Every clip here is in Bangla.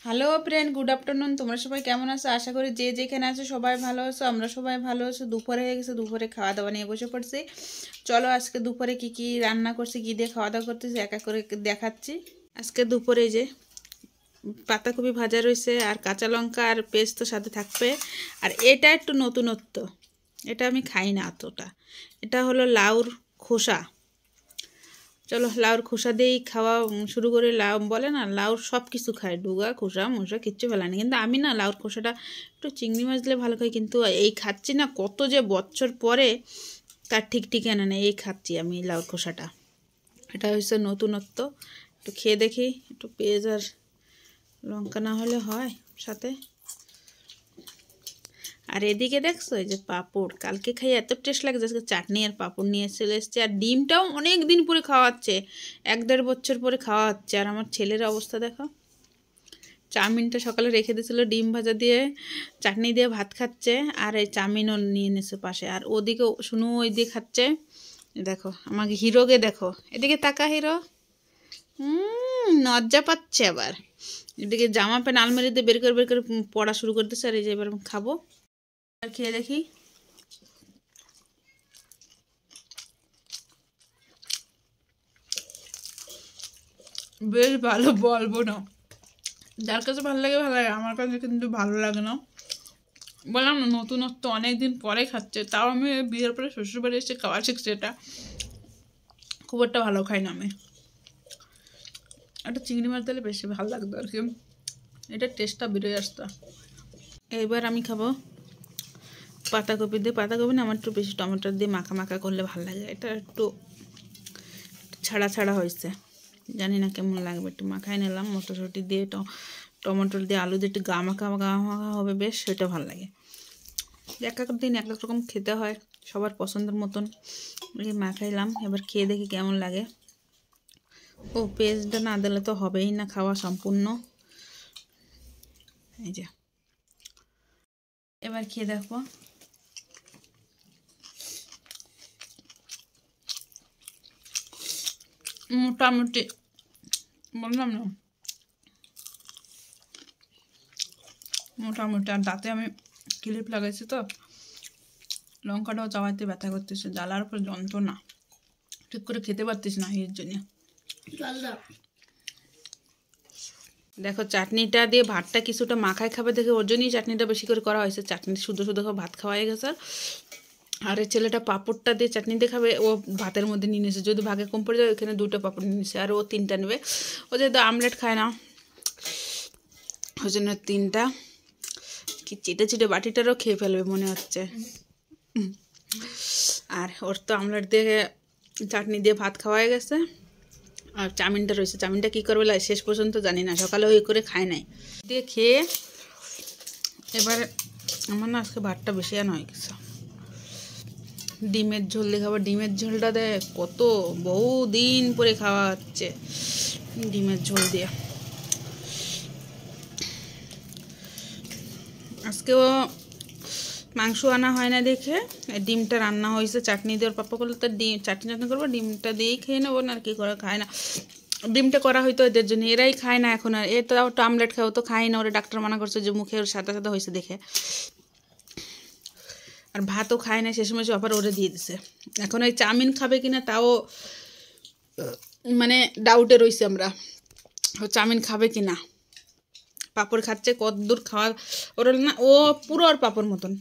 Hello friend, good afternoon. তোমরা সবাই কেমন আছো? আশা করি যে যেখানে আছো সবাই ভালো আছো। আমরা সবাই ভালো আছো। দুপুরে হয়ে গেছে, দুপুরে খাওয়া দাওয়া নিয়ে বসে পড়ছি। চলো আজকে দুপুরে কি কি রান্না করছি, কি দিয়ে খাওয়া দাওয়া করতেছি এক এক করে দেখাচ্ছি। আজকে দুপুরে যে পাতাকপি ভাজা রয়েছে, আর কাঁচা লঙ্কা আর পেস্ট তো সাথে থাকবে। আর এটা একটু নতুনত্ব, এটা আমি খাই না অতটা। এটা হলো লাউর খোসা। চলো লাউর খোসা দিয়েই খাওয়া শুরু করে। লাউ বলে না, লাউর সব কিছু খায়, ডুগা খোসা মোসা কিচ্ছু ফেলে না। কিন্তু আমি না, লাউর খোসাটা একটু চিংড়ি মাছ দিলে ভালো খাই, কিন্তু এই খাচ্ছি না কত যে বছর পরে, তার ঠিক ঠিকানা নেই। এই খাচ্ছি আমি লাউর খোসাটা, এটা হচ্ছে নতুনত্ব। একটু খেয়ে দেখি, একটু পেঁয়াজ আর লঙ্কা না হলে হয় সাথে। আর এদিকে দেখছো এই যে পাঁপড়, কালকে খাই এত টেস্ট লাগে, আজকে চাটনি আর পাঁপড় নিয়ে চলে এসছে। আর ডিমটাও অনেক দিন পরে খাওয়া হচ্ছে, 1-1.5 বছর পরে খাওয়া হচ্ছে। আর আমার ছেলের অবস্থা দেখো, চাউমিনটা সকালে রেখে দিয়েছিল, ডিম ভাজা দিয়ে চাটনি দিয়ে ভাত খাচ্ছে, আর এই চাউমিনও নিয়ে নিয়েছে পাশে। আর ওদিকে শুনু ওই দিয়ে খাচ্ছে। দেখো আমাকে হিরোকে দেখো, এদিকে তাকা হিরো, লজ্জা পাচ্ছে আবার। এদিকে জামা প্যান্ট আলমারিতে বের করে পড়া শুরু করতেছে। আর এই যে এবার খাবো, আর খেয়ে দেখি। বেশ ভালো, বলবো না। যার কাছে ভালো লাগে ভালো লাগে, আমার কাছে কিন্তু ভালো লাগে না। বললাম না, নতুনত্ব অনেকদিন পরে খাচ্ছে। তাও আমি বিয়ের পরে শ্বশুরবাড়ি এসে খাওয়া শিখছি। এটা খুব একটা ভালো খাই না আমি। একটা চিংড়ি মাছ দিলে বেশি ভালো লাগতো আর কি, এটা টেস্টটা বেরোয় আসতো। এইবার আমি খাবো পাতাকপি দিয়ে। পাতাকপি না, আমার একটু বেশি টমেটো দিয়ে মাখা মাখা করলে ভালো লাগে। এটা একটু ছাড়া ছাড়া হয়েছে, জানি না কেমন লাগবে। একটু মাখাই নিলাম মটরশুঁটি দিয়ে, টমেটো দিয়ে, আলু দিয়ে একটু গা মাখা হবে, বেশ সেটা ভালো লাগে। এক এক দিন এক এক রকম খেতে হয়, সবার পছন্দের মতন মাখাইলাম। এবার খেয়ে দেখি কেমন লাগে। ও পেঁয়াজটা না দিলে তো হবেই না খাওয়া সম্পূর্ণ। এই যে এবার খেয়ে দেখবো। মোটামুটি বললাম না, মোটামুটি। আর দাঁতে আমি ক্লিপ লাগাইছি তো, লঙ্কাটাও চাওয়াইতে ব্যথা করতেছে, জ্বালার উপর যন্ত্রণা, ঠিক করে খেতে পারতিস না এর জন্য। দেখো চাটনিটা দিয়ে ভাতটা কিছুটা মাখায় খাবে দেখে ওর জন্যই চাটনিটা বেশি করে করা হয়েছে। চাটনি শুধু শুধু ভাত খাওয়াই গেছে। আর এই ছেলেটা পাঁপড়টা দিয়ে চাটনি দিয়ে খাবে, ও ভাতের মধ্যে নিয়ে নিয়েছে। যদি ভাগে কম পড়ে যায় ওইখানে 2টা পাঁপড় নিয়ে নিয়েছে, আর ও 3টা নেবে। ও যেহেতু আমলেট খায় না, ওই জন্য 3টা। কি চিটে চিটে বাটিটারও খেয়ে ফেলবে মনে হচ্ছে। আর ওর তো আমলেট দিয়ে চাটনি দিয়ে ভাত খাওয়াই গেছে। আর চাউমিনটা রয়েছে, চাউমিনটা কী করবে শেষ পর্যন্ত জানি না, সকালে ওই করে খায় নাই দিয়ে খেয়ে। এবার আমার না আজকে ভাতটা বেশি আনা হয়ে গেছে। ডিমের ঝোল দিয়ে খাবার, ডিমের ঝোলটা দেখ কত বহুদিন পরে খাওয়া হচ্ছে ডিমের ঝোল দিয়ে। আজকেও মাংস আনা হয় না দেখে ডিমটা রান্না হয়েছে চাটনি দিয়ে। ওর পাপা বললো তো ডিম চাটনি করবো, ডিমটা দিয়েই খেয়ে নেবো না, আর কি করে খায় না। ডিমটা করা হয়তো এদের জন্য, এরাই খায় না এখন। আর এ তো আমলেট খায়, ও তো খায় না। ওরা ডাক্তার মানা করছে যে মুখে ওর সাদা সাদা হয়েছে দেখে। আর ভাতও খায় না, সে সময় আবার ওরে দিয়ে দিছে। এখন ওই চাউমিন খাবে কিনা তাও মানে ডাউটে রয়েছে আমরা, ও চাউমিন খাবে কিনা। পাঁপড় খাচ্ছে, কত দূর খাওয়া ওর না, ও পুরো আর পাঁপড় মতন।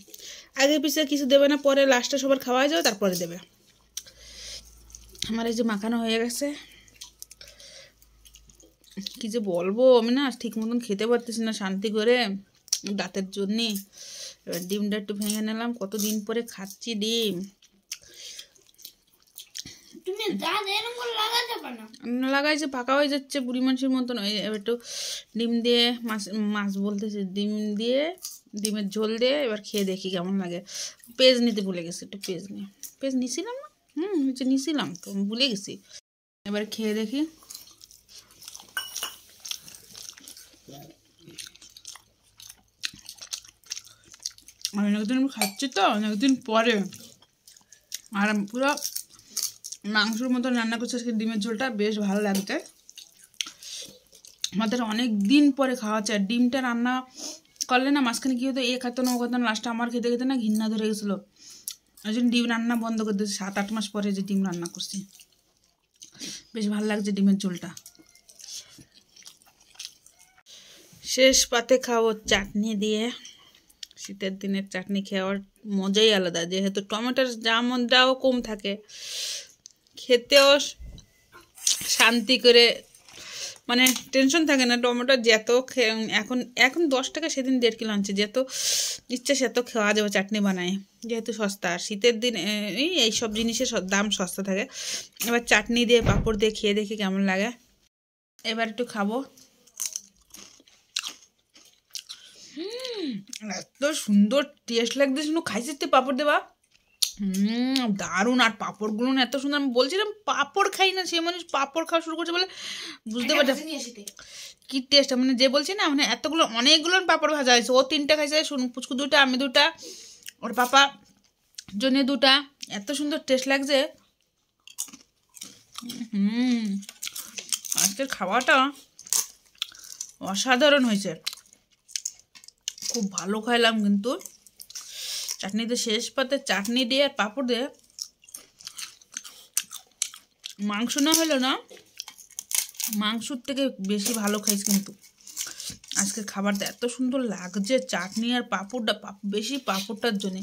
আগে পিছিয়ে কিছু দেবে না, পরে লাস্টে সবার খাওয়াই যাবে তারপরে দেবে। আমার এই যে মাখানো হয়ে গেছে, কি যে বলবো, আমি না ঠিক মতন খেতে পারতেছি না শান্তি করে দাঁতের জন্যে। এবার ডিমটা একটু ভেঙে নিলাম, কতদিন পরে খাচ্ছি ডিম। লাগাইছে ফাঁকা হয়ে যাচ্ছে বুড়ি মানুষের মতন। এবার একটু ডিম দিয়ে মাছ বলতেছে, ডিম দিয়ে ডিমের ঝোল দিয়ে এবার খেয়ে দেখি কেমন লাগে। পেঁয়াজ নিতে ভুলে গেছি, একটু পেঁয়াজ নিয়ে পেঁয়াজ নিছিলাম না, নিছিলাম তো, ভুলে গেছি। এবার খেয়ে দেখি। অনেকদিন খাচ্ছি তো, অনেকদিন পরে। আর পুরো মাংসের মতো রান্না করছে আজকে ডিমের ঝোলটা, বেশ ভালো লাগছে। আমাদের অনেক দিন পরে খাওয়া হচ্ছে। আর ডিমটা রান্না করলে না মাঝখানে কী হতো, এ খাতো না ও খাতো না, লাস্টে আমার খেতে খেতে না ঘৃণা ধরে গেছিলো। ওই জন্য ডিম রান্না বন্ধ করে দিয়েছি। 7-8 মাস পরে যে ডিম রান্না করছি, বেশ ভালো লাগছে ডিমের ঝোলটা। শেষ পাতে খাবো চাটনি দিয়ে। শীতের দিনের চাটনি খাওয়ার মজাই আলাদা, যেহেতু টমেটোর দামটাও কম থাকে, খেতেও শান্তি করে, মানে টেনশন থাকে না। টমেটো যত এখন এখন 10 টাকা, সেদিন 1.5 কিলো আনছে, যত ইচ্ছা সেত খাওয়া যাবে চাটনি বানায়, যেহেতু সস্তা। আর শীতের দিন এই সব জিনিসের দাম সস্তা থাকে। এবার চাটনি দিয়ে পাঁপড় দিয়ে খেয়ে দেখি কেমন লাগে। এবার একটু খাবো। এত সুন্দর টেস্ট লাগছে, শুনো খাইছিস তুই পাঁপড় দেবা? দারুণ। আর পাঁপড়গুলো এত সুন্দর, আমি বলছিলাম পাঁপড় খাই না, সে মানুষ পাঁপড় খাওয়া শুরু করছে বলে বুঝতে পারছি কি টেস্ট। মানে যে বলছি না, মানে এতগুলো অনেকগুলো পাঁপড় ভাজা হয়েছে। ও 3টা খাইছে, পুচকু 2টা, আমি 2টা, ওর পাপা জন্য 2টা। এত সুন্দর টেস্ট লাগছে। আজকের খাওয়াটা অসাধারণ হয়েছে, খুব ভালো খাইলাম। কিন্তু চাটনিতে শেষ পাতে চাটনি দিয়ে আর পাঁপড় দিয়ে, মাংস না হলো না, মাংসর থেকে বেশি ভালো খাইছি। কিন্তু আজকের খাবারটা এত সুন্দর লাগছে, চাটনি আর পাঁপড়টা, বেশি পাঁপড়টার জন্যে।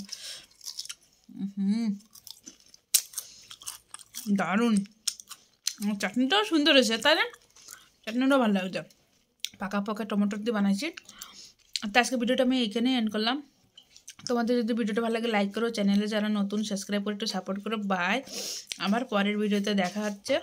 দারুণ। চাটনিটাও সুন্দর হয়েছে, তাই না? চাটনিটাও ভালো লাগছে, পাকা পাকা টমেটো দিয়ে বানাইছি। তো আজকে ভিডিওটা আমি এখানে এন্ড করলাম। তোমাদের যদি ভিডিওটা ভালো লাগে লাইক করো, চ্যানেলে যারা নতুন সাবস্ক্রাইব করে একটু সাপোর্ট করো। বাই, আবার পরের ভিডিওতে দেখা হচ্ছে।